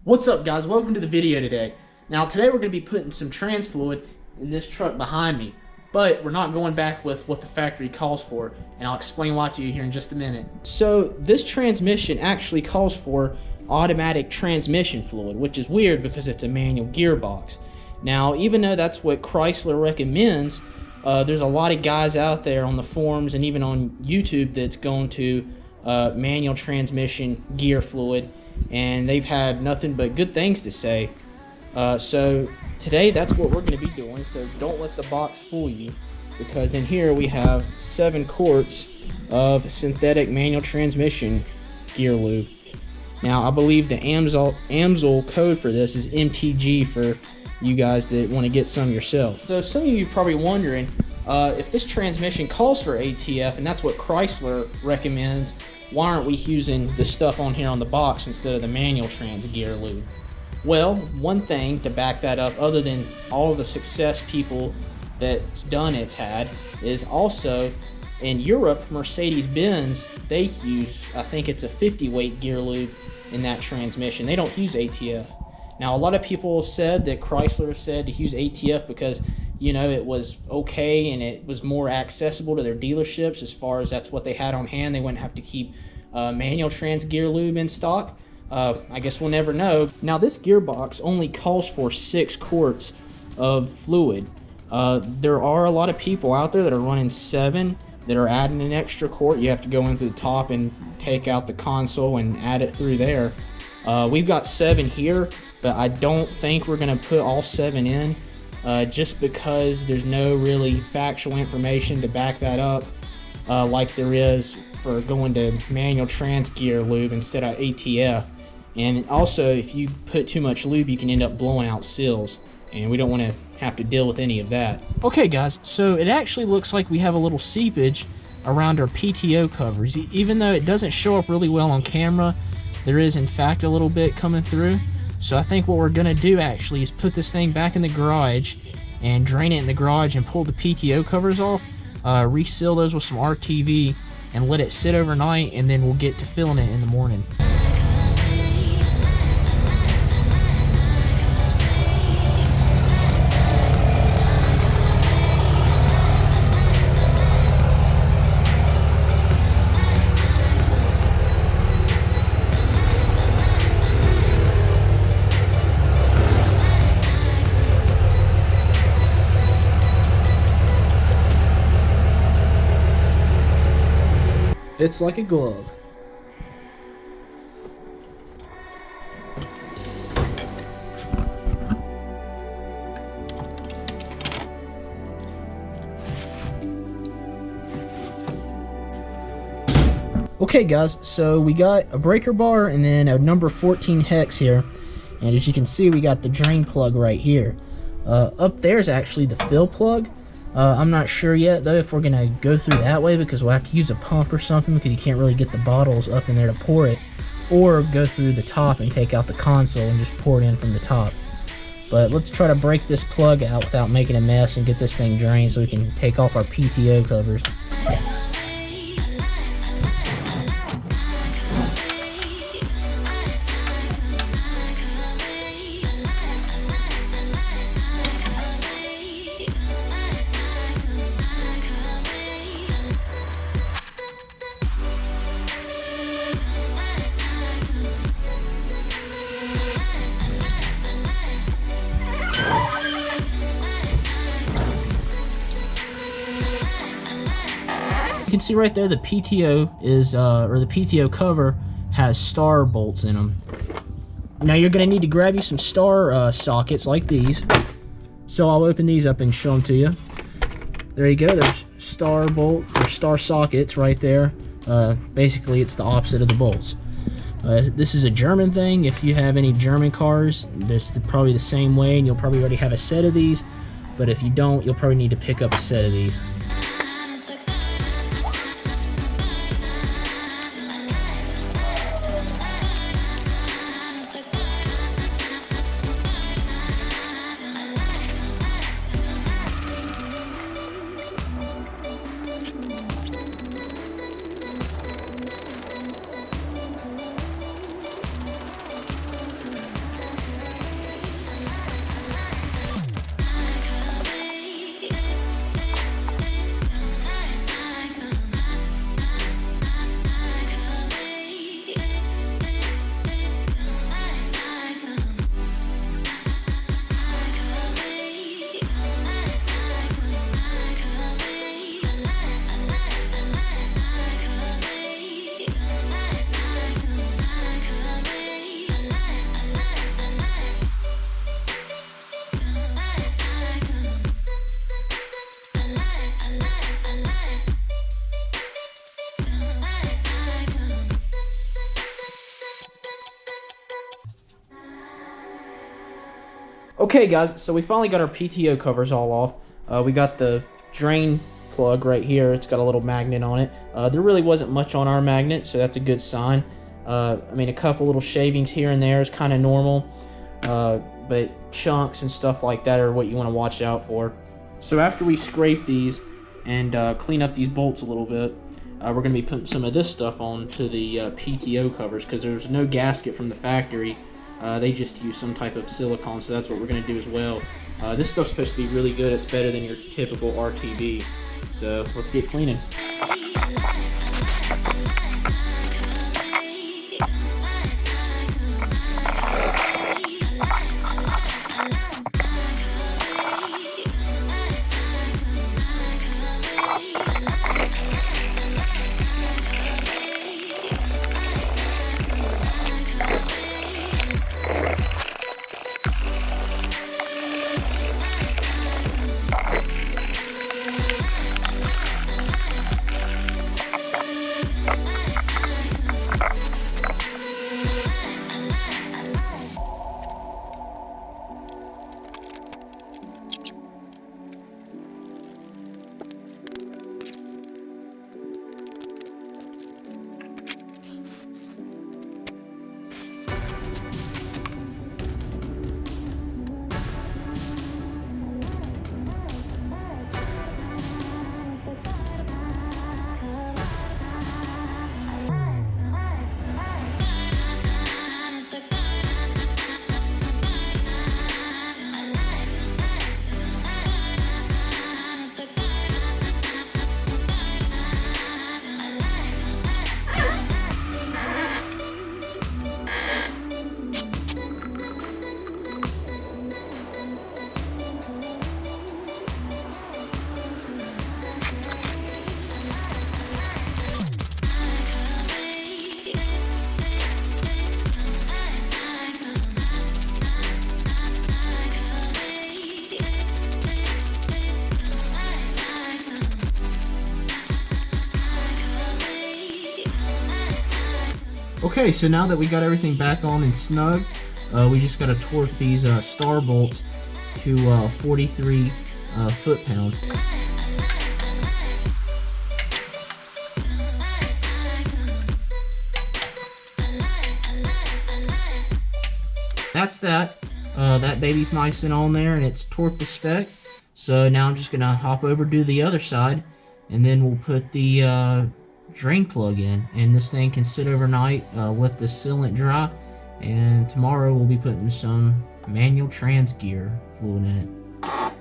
What's up, guys? Welcome to the video today. Now today we're going to be putting some trans fluid in this truck behind me, but we're not going back with what the factory calls for, and I'll explain why to you here in just a minute. So this transmission actually calls for automatic transmission fluid, which is weird because it's a manual gearbox. Now, even though that's what Chrysler recommends, there's a lot of guys out there on the forums and even on YouTube that's going to manual transmission gear fluid, and they've had nothing but good things to say. So today that's what we're going to be doing, so don't let the box fool you, because in here we have 7 quarts of synthetic manual transmission gear lube. Now I believe the Amsoil code for this is MTG for you guys that want to get some yourself. So some of you are probably wondering, if this transmission calls for ATF and that's what Chrysler recommends, why aren't we using the stuff on here on the box instead of the manual trans gear lube? Well, one thing to back that up, other than all of the success people that's done it's had, is also in Europe, Mercedes-Benz, they use, I think it's a 50 weight gear lube in that transmission. They don't use ATF. Now, a lot of people have said that Chrysler said to use ATF because, you know, it was okay and it was more accessible to their dealerships, as far as that's what they had on hand. They wouldn't have to keep manual trans gear lube in stock. I guess we'll never know. Now, this gearbox only calls for 6 quarts of fluid. There are a lot of people out there that are running 7 that are adding an extra quart. You have to go into the top and take out the console and add it through there. We've got 7 here, but I don't think we're going to put all 7 in, just because there's no really factual information to back that up, like there is for going to manual trans gear lube instead of ATF. And also, if you put too much lube, you can end up blowing out seals, and we don't want to have to deal with any of that. Okay guys, so it actually looks like we have a little seepage around our PTO covers. Even though it doesn't show up really well on camera, there is in fact a little bit coming through. So I think what we're gonna do actually is put this thing back in the garage and drain it in the garage and pull the PTO covers off, reseal those with some RTV, and let it sit overnight, and then we'll get to filling it in the morning. Fits like a glove. Okay guys, so we got a breaker bar and then a number 14 hex here, and as you can see we got the drain plug right here. Up there is actually the fill plug. I'm not sure yet though if we're gonna go through that way, because we'll have to use a pump or something, because you can't really get the bottles up in there to pour it, or go through the top and take out the console and just pour it in from the top. But let's try to break this plug out without making a mess and get this thing drained so we can take off our PTO covers. You can see right there the PTO is, or the PTO cover has star bolts in them. Now you're going to need to grab you some star sockets like these. So I'll open these up and show them to you. There you go, there's star bolt, or star sockets right there. Basically it's the opposite of the bolts. This is a German thing. If you have any German cars, this is probably the same way, and you'll probably already have a set of these. But if you don't, you'll probably need to pick up a set of these. Okay guys, so we finally got our PTO covers all off. We got the drain plug right here. It's got a little magnet on it. There really wasn't much on our magnet, so that's a good sign. I mean, a couple little shavings here and there is kind of normal, but chunks and stuff like that are what you want to watch out for. So after we scrape these and clean up these bolts a little bit, we're going to be putting some of this stuff on to the PTO covers, because there's no gasket from the factory. They just use some type of silicone, so that's what we're going to do as well. This stuff's supposed to be really good. It's better than your typical RTV. So let's get cleaning. Okay, so now that we got everything back on and snug, we just got to torque these star bolts to 43 foot-pounds. That's that. That baby's nice and on there, and it's torqued to spec. So now I'm just going to hop over to the other side, and then we'll put the drain plug in, and this thing can sit overnight, let the sealant dry, and tomorrow we'll be putting some manual trans gear fluid in it.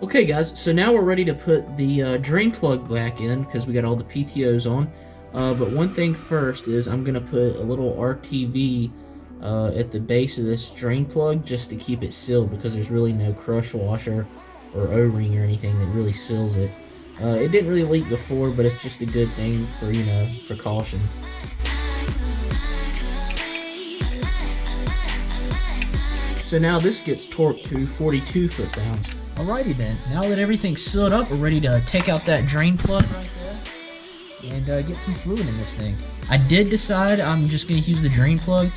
Okay guys, so now we're ready to put the drain plug back in, because we got all the PTOs on. But one thing first is I'm going to put a little RTV at the base of this drain plug just to keep it sealed, because there's really no crush washer or O-ring or anything that really seals it. It didn't really leak before, but it's just a good thing for, you know, precaution. So now this gets torqued to 42 foot-pounds. Alrighty then, now that everything's sealed up, we're ready to take out that drain plug right there and get some fluid in this thing. I did decide I'm just going to use the drain plug.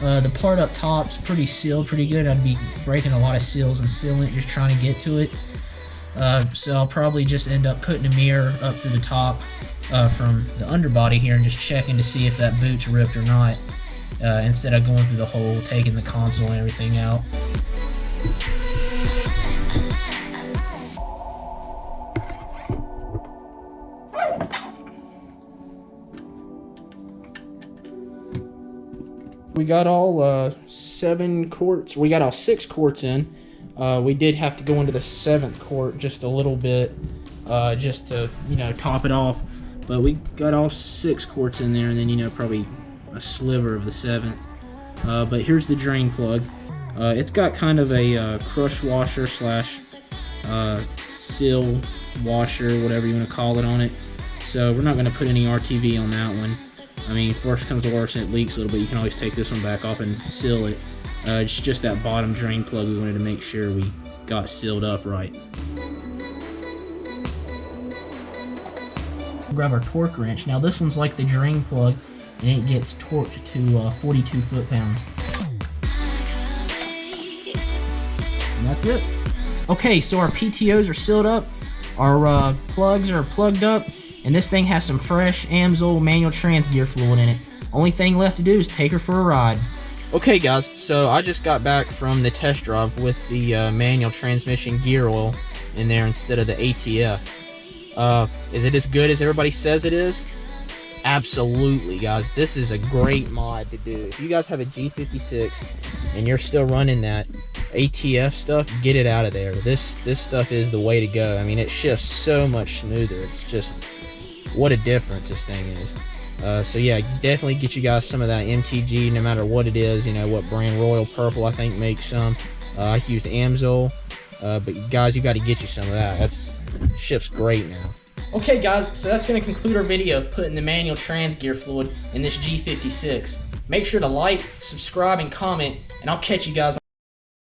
The part up top's pretty sealed, pretty good. I'd be breaking a lot of seals and sealant just trying to get to it. So I'll probably just end up putting a mirror up through the top from the underbody here and just checking to see if that boot's ripped or not, instead of going through the hole, taking the console and everything out. We got all 7 quarts. We got all 6 quarts in. We did have to go into the 7th quart just a little bit, just to, you know, top it off. But we got all 6 quarts in there, and then, you know, probably a sliver of the 7th. But here's the drain plug. It's got kind of a crush washer slash seal washer, whatever you want to call it, on it. So we're not going to put any RTV on that one. I mean, if worse comes to worse and it leaks a little bit, you can always take this one back off and seal it. It's just that bottom drain plug we wanted to make sure we got sealed up right. Grab our torque wrench. Now this one's like the drain plug, and it gets torqued to 42 foot-pounds. That's it. Okay, so our PTOs are sealed up, our plugs are plugged up, and this thing has some fresh Amsoil manual trans gear fluid in it. Only thing left to do is take her for a ride. Okay guys, so I just got back from the test drive with the manual transmission gear oil in there instead of the ATF. Is it as good as everybody says it is? Absolutely, guys. This is a great mod to do. If you guys have a G56 and you're still running that ATF stuff, get it out of there. This stuff is the way to go. I mean, it shifts so much smoother. It's just, what a difference this thing is. So yeah, definitely get you guys some of that MTG, no matter what it is. You know what brand? Royal Purple, I think, makes some. I used Amsoil, but guys, you got to get you some of that. That's shifts great now. Okay guys, so that's going to conclude our video of putting the manual trans gear fluid in this G56. Make sure to like, subscribe, and comment, and I'll catch you guys